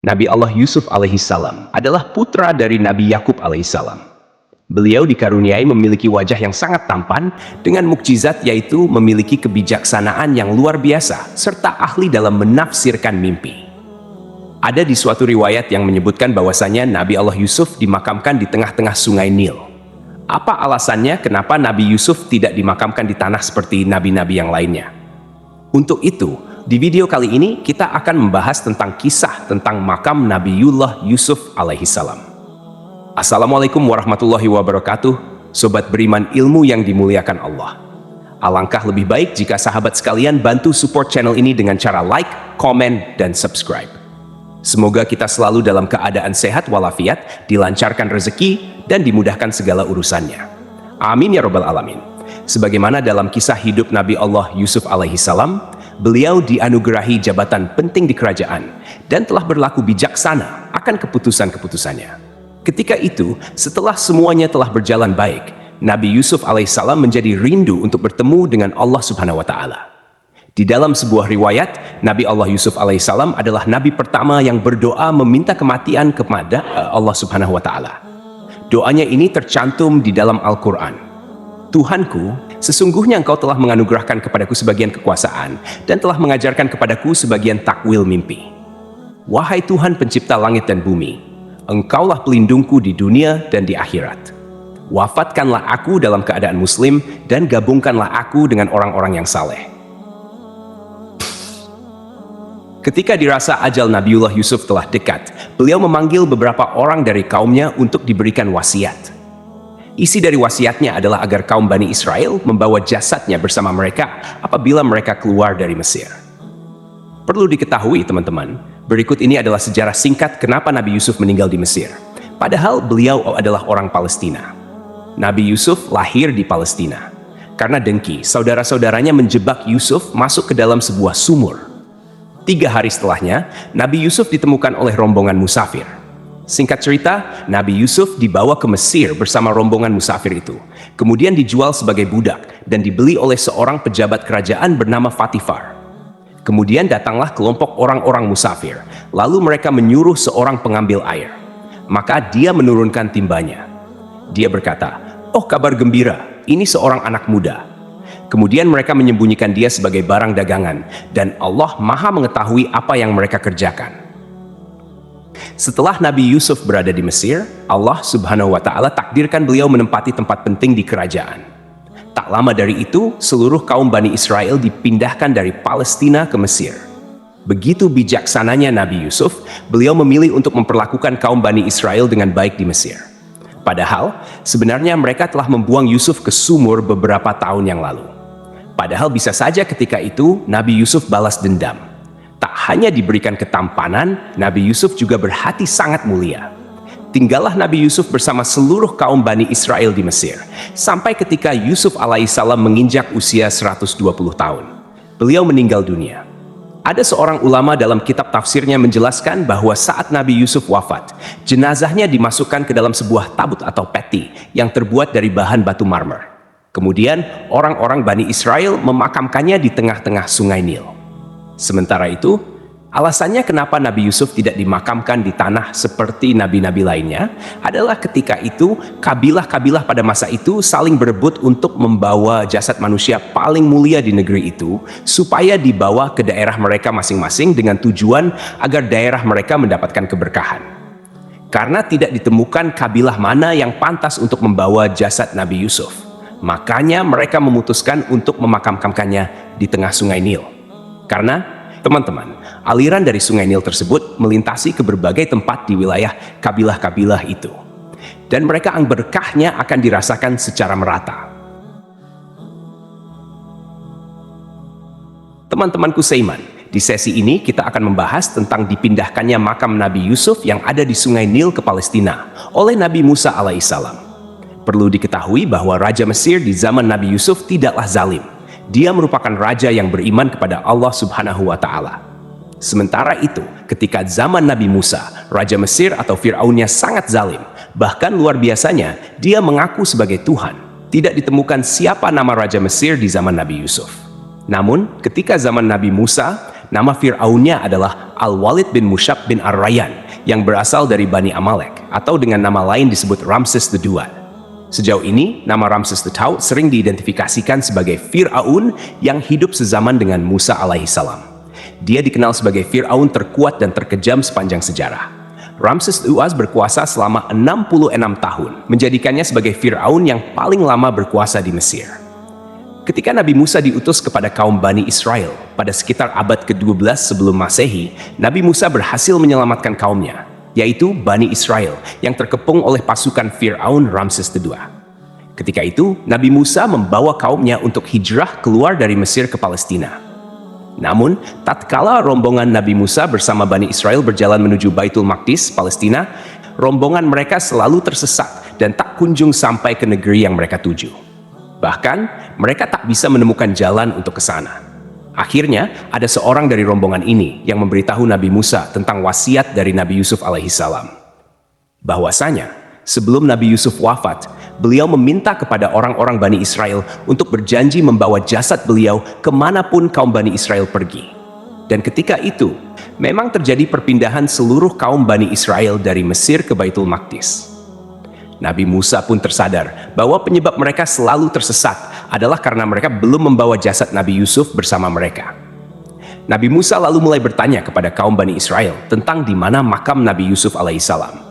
Nabi Allah Yusuf alaihissalam adalah putra dari Nabi Yakub alaihissalam. Beliau dikaruniai memiliki wajah yang sangat tampan dengan mukjizat, yaitu memiliki kebijaksanaan yang luar biasa serta ahli dalam menafsirkan mimpi. Ada di suatu riwayat yang menyebutkan bahwasanya Nabi Allah Yusuf dimakamkan di tengah-tengah sungai Nil. Apa alasannya kenapa Nabi Yusuf tidak dimakamkan di tanah seperti nabi-nabi yang lainnya? Untuk itu, di video kali ini kita akan membahas tentang kisah tentang makam Nabiullah Yusuf alaihissalam. Assalamualaikum warahmatullahi wabarakatuh, sobat beriman ilmu yang dimuliakan Allah. Alangkah lebih baik jika sahabat sekalian bantu support channel ini dengan cara like, komen, dan subscribe. Semoga kita selalu dalam keadaan sehat walafiat, dilancarkan rezeki, dan dimudahkan segala urusannya. Amin ya robbal alamin. Sebagaimana dalam kisah hidup Nabi Allah Yusuf alaihissalam, beliau dianugerahi jabatan penting di kerajaan dan telah berlaku bijaksana akan keputusan-keputusannya. Ketika itu, setelah semuanya telah berjalan baik, Nabi Yusuf alaihissalam menjadi rindu untuk bertemu dengan Allah Subhanahu wa Ta'ala. Di dalam sebuah riwayat, Nabi Allah Yusuf alaihissalam adalah nabi pertama yang berdoa meminta kematian kepada Allah Subhanahu wa Ta'ala. Doanya ini tercantum di dalam Al-Quran. Tuhanku, sesungguhnya Engkau telah menganugerahkan kepadaku sebagian kekuasaan dan telah mengajarkan kepadaku sebagian takwil mimpi. Wahai Tuhan pencipta langit dan bumi, Engkaulah pelindungku di dunia dan di akhirat. Wafatkanlah aku dalam keadaan muslim dan gabungkanlah aku dengan orang-orang yang saleh. Ketika dirasa ajal Nabiullah Yusuf telah dekat, beliau memanggil beberapa orang dari kaumnya untuk diberikan wasiat. Isi dari wasiatnya adalah agar kaum Bani Israel membawa jasadnya bersama mereka apabila mereka keluar dari Mesir. Perlu diketahui teman-teman, berikut ini adalah sejarah singkat kenapa Nabi Yusuf meninggal di Mesir. Padahal beliau adalah orang Palestina. Nabi Yusuf lahir di Palestina. Karena dengki, saudara-saudaranya menjebak Yusuf masuk ke dalam sebuah sumur. 3 hari setelahnya, Nabi Yusuf ditemukan oleh rombongan musafir. Singkat cerita, Nabi Yusuf dibawa ke Mesir bersama rombongan musafir itu. Kemudian dijual sebagai budak dan dibeli oleh seorang pejabat kerajaan bernama Fatifar. Kemudian datanglah kelompok orang-orang musafir. Lalu mereka menyuruh seorang pengambil air. Maka dia menurunkan timbanya. Dia berkata, "Oh, kabar gembira, ini seorang anak muda." Kemudian mereka menyembunyikan dia sebagai barang dagangan, dan Allah Maha mengetahui apa yang mereka kerjakan. Setelah Nabi Yusuf berada di Mesir, Allah Subhanahu wa Ta'ala takdirkan beliau menempati tempat penting di kerajaan. Tak lama dari itu, seluruh kaum Bani Israel dipindahkan dari Palestina ke Mesir. Begitu bijaksananya Nabi Yusuf, beliau memilih untuk memperlakukan kaum Bani Israel dengan baik di Mesir. Padahal, sebenarnya mereka telah membuang Yusuf ke sumur beberapa tahun yang lalu. Padahal bisa saja ketika itu Nabi Yusuf balas dendam. Tak hanya diberikan ketampanan, Nabi Yusuf juga berhati sangat mulia. Tinggallah Nabi Yusuf bersama seluruh kaum Bani Israel di Mesir, sampai ketika Yusuf alaihissalam menginjak usia 120 tahun. Beliau meninggal dunia. Ada seorang ulama dalam kitab tafsirnya menjelaskan bahwa saat Nabi Yusuf wafat, jenazahnya dimasukkan ke dalam sebuah tabut atau peti yang terbuat dari bahan batu marmer. Kemudian orang-orang Bani Israel memakamkannya di tengah-tengah sungai Nil. Sementara itu, alasannya kenapa Nabi Yusuf tidak dimakamkan di tanah seperti nabi-nabi lainnya adalah ketika itu kabilah-kabilah pada masa itu saling berebut untuk membawa jasad manusia paling mulia di negeri itu supaya dibawa ke daerah mereka masing-masing dengan tujuan agar daerah mereka mendapatkan keberkahan. Karena tidak ditemukan kabilah mana yang pantas untuk membawa jasad Nabi Yusuf, makanya mereka memutuskan untuk memakamkannya di tengah sungai Nil. Karena, teman-teman, aliran dari sungai Nil tersebut melintasi ke berbagai tempat di wilayah kabilah-kabilah itu. Dan mereka berkahnya akan dirasakan secara merata. Teman-temanku seiman, di sesi ini kita akan membahas tentang dipindahkannya makam Nabi Yusuf yang ada di sungai Nil ke Palestina oleh Nabi Musa alaihissalam. Perlu diketahui bahwa Raja Mesir di zaman Nabi Yusuf tidaklah zalim. Dia merupakan raja yang beriman kepada Allah Subhanahu wa Ta'ala. Sementara itu, ketika zaman Nabi Musa, Raja Mesir atau Fir'aunnya sangat zalim. Bahkan luar biasanya, dia mengaku sebagai Tuhan. Tidak ditemukan siapa nama Raja Mesir di zaman Nabi Yusuf. Namun, ketika zaman Nabi Musa, nama Fir'aunnya adalah Al-Walid bin Mushab bin Ar-Rayyan yang berasal dari Bani Amalek, atau dengan nama lain disebut Ramses II. Sejauh ini, nama Ramses II sering diidentifikasikan sebagai Fir'aun yang hidup sezaman dengan Musa alaihissalam. Dia dikenal sebagai Fir'aun terkuat dan terkejam sepanjang sejarah. Ramses II berkuasa selama 66 tahun, menjadikannya sebagai Fir'aun yang paling lama berkuasa di Mesir. Ketika Nabi Musa diutus kepada kaum Bani Israel pada sekitar abad ke-12 sebelum Masehi, Nabi Musa berhasil menyelamatkan kaumnya, yaitu Bani Israel yang terkepung oleh pasukan Fir'aun Ramses II. Ketika itu, Nabi Musa membawa kaumnya untuk hijrah keluar dari Mesir ke Palestina. Namun, tatkala rombongan Nabi Musa bersama Bani Israel berjalan menuju Baitul Maqdis, Palestina, rombongan mereka selalu tersesat dan tak kunjung sampai ke negeri yang mereka tuju. Bahkan, mereka tak bisa menemukan jalan untuk ke sana. Akhirnya, ada seorang dari rombongan ini yang memberitahu Nabi Musa tentang wasiat dari Nabi Yusuf alaihissalam. Bahwasanya, sebelum Nabi Yusuf wafat, beliau meminta kepada orang-orang Bani Israel untuk berjanji membawa jasad beliau kemanapun kaum Bani Israel pergi. Dan ketika itu, memang terjadi perpindahan seluruh kaum Bani Israel dari Mesir ke Baitul Maqdis. Nabi Musa pun tersadar bahwa penyebab mereka selalu tersesat adalah karena mereka belum membawa jasad Nabi Yusuf bersama mereka. Nabi Musa lalu mulai bertanya kepada kaum Bani Israel tentang di mana makam Nabi Yusuf alaihissalam.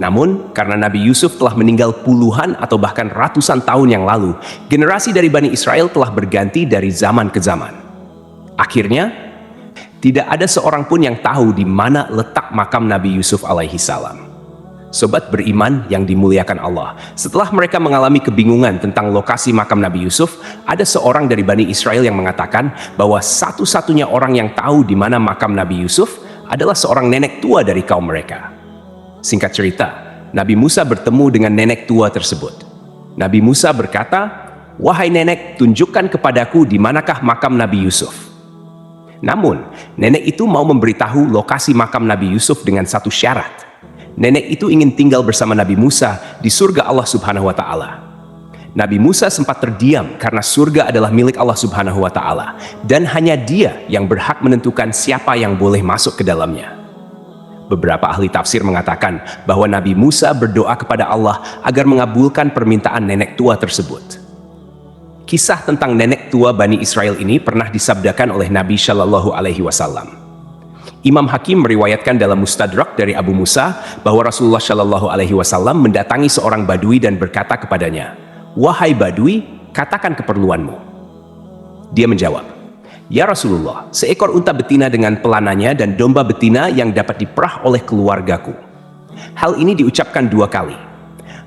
Namun, karena Nabi Yusuf telah meninggal puluhan atau bahkan ratusan tahun yang lalu, generasi dari Bani Israel telah berganti dari zaman ke zaman. Akhirnya, tidak ada seorang pun yang tahu di mana letak makam Nabi Yusuf alaihissalam. Sobat beriman yang dimuliakan Allah, setelah mereka mengalami kebingungan tentang lokasi makam Nabi Yusuf, ada seorang dari Bani Israel yang mengatakan bahwa satu-satunya orang yang tahu di mana makam Nabi Yusuf adalah seorang nenek tua dari kaum mereka. Singkat cerita, Nabi Musa bertemu dengan nenek tua tersebut. Nabi Musa berkata, "Wahai nenek, tunjukkan kepadaku di manakah makam Nabi Yusuf." Namun, nenek itu mau memberitahu lokasi makam Nabi Yusuf dengan satu syarat. Nenek itu ingin tinggal bersama Nabi Musa di surga Allah Subhanahu wa Ta'ala. Nabi Musa sempat terdiam karena surga adalah milik Allah Subhanahu wa Ta'ala, dan hanya Dia yang berhak menentukan siapa yang boleh masuk ke dalamnya. Beberapa ahli tafsir mengatakan bahwa Nabi Musa berdoa kepada Allah agar mengabulkan permintaan nenek tua tersebut. Kisah tentang nenek tua Bani Israel ini pernah disabdakan oleh Nabi Shallallahu Alaihi Wasallam. Imam Hakim meriwayatkan dalam Mustadrak dari Abu Musa bahwa Rasulullah Shallallahu Alaihi Wasallam mendatangi seorang Badui dan berkata kepadanya, "Wahai Badui, katakan keperluanmu." Dia menjawab, "Ya Rasulullah, seekor unta betina dengan pelananya dan domba betina yang dapat diperah oleh keluargaku." Hal ini diucapkan 2 kali.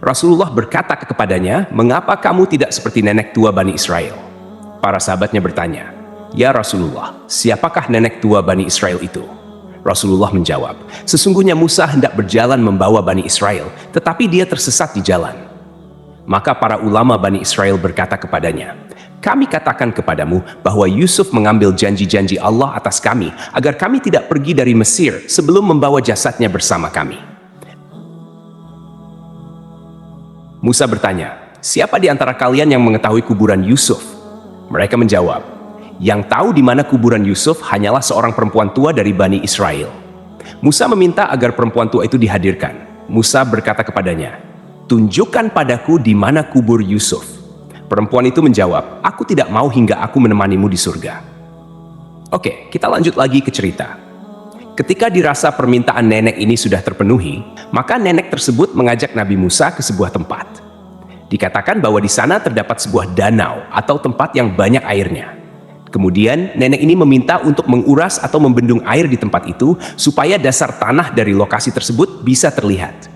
Rasulullah berkata kepadanya, "Mengapa kamu tidak seperti nenek tua Bani Israel?" Para sahabatnya bertanya, "Ya Rasulullah, siapakah nenek tua Bani Israel itu?" Rasulullah menjawab, "Sesungguhnya Musa hendak berjalan membawa Bani Israel, tetapi dia tersesat di jalan." Maka para ulama Bani Israel berkata kepadanya, "Kami katakan kepadamu bahwa Yusuf mengambil janji-janji Allah atas kami agar kami tidak pergi dari Mesir sebelum membawa jasadnya bersama kami." Musa bertanya, "Siapa di antara kalian yang mengetahui kuburan Yusuf?" Mereka menjawab, "Yang tahu di mana kuburan Yusuf hanyalah seorang perempuan tua dari Bani Israel." Musa meminta agar perempuan tua itu dihadirkan. Musa berkata kepadanya, "Tunjukkan padaku di mana kubur Yusuf." Perempuan itu menjawab, "Aku tidak mau hingga aku menemanimu di surga." Oke, kita lanjut lagi ke cerita. Ketika dirasa permintaan nenek ini sudah terpenuhi, maka nenek tersebut mengajak Nabi Musa ke sebuah tempat. Dikatakan bahwa di sana terdapat sebuah danau atau tempat yang banyak airnya. Kemudian nenek ini meminta untuk menguras atau membendung air di tempat itu supaya dasar tanah dari lokasi tersebut bisa terlihat.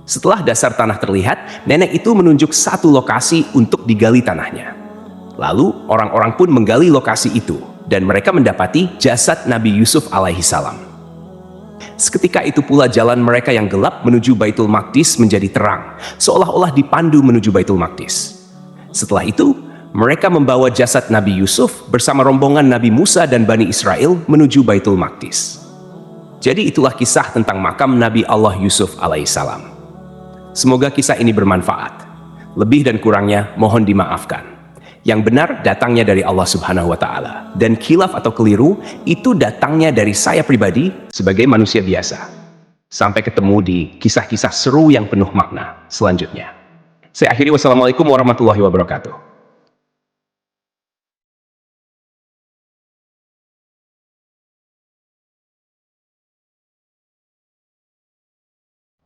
Setelah dasar tanah terlihat, nenek itu menunjuk satu lokasi untuk digali tanahnya. Lalu orang-orang pun menggali lokasi itu dan mereka mendapati jasad Nabi Yusuf alaihissalam. Seketika itu pula jalan mereka yang gelap menuju Baitul Maqdis menjadi terang, seolah-olah dipandu menuju Baitul Maqdis. Setelah itu, mereka membawa jasad Nabi Yusuf bersama rombongan Nabi Musa dan Bani Israel menuju Baitul Maqdis. Jadi itulah kisah tentang makam Nabi Allah Yusuf alaihissalam. Semoga kisah ini bermanfaat. Lebih dan kurangnya mohon dimaafkan. Yang benar datangnya dari Allah Subhanahu wa Ta'ala, dan khilaf atau keliru itu datangnya dari saya pribadi sebagai manusia biasa. Sampai ketemu di kisah-kisah seru yang penuh makna selanjutnya. Saya akhiri, wassalamualaikum warahmatullahi wabarakatuh.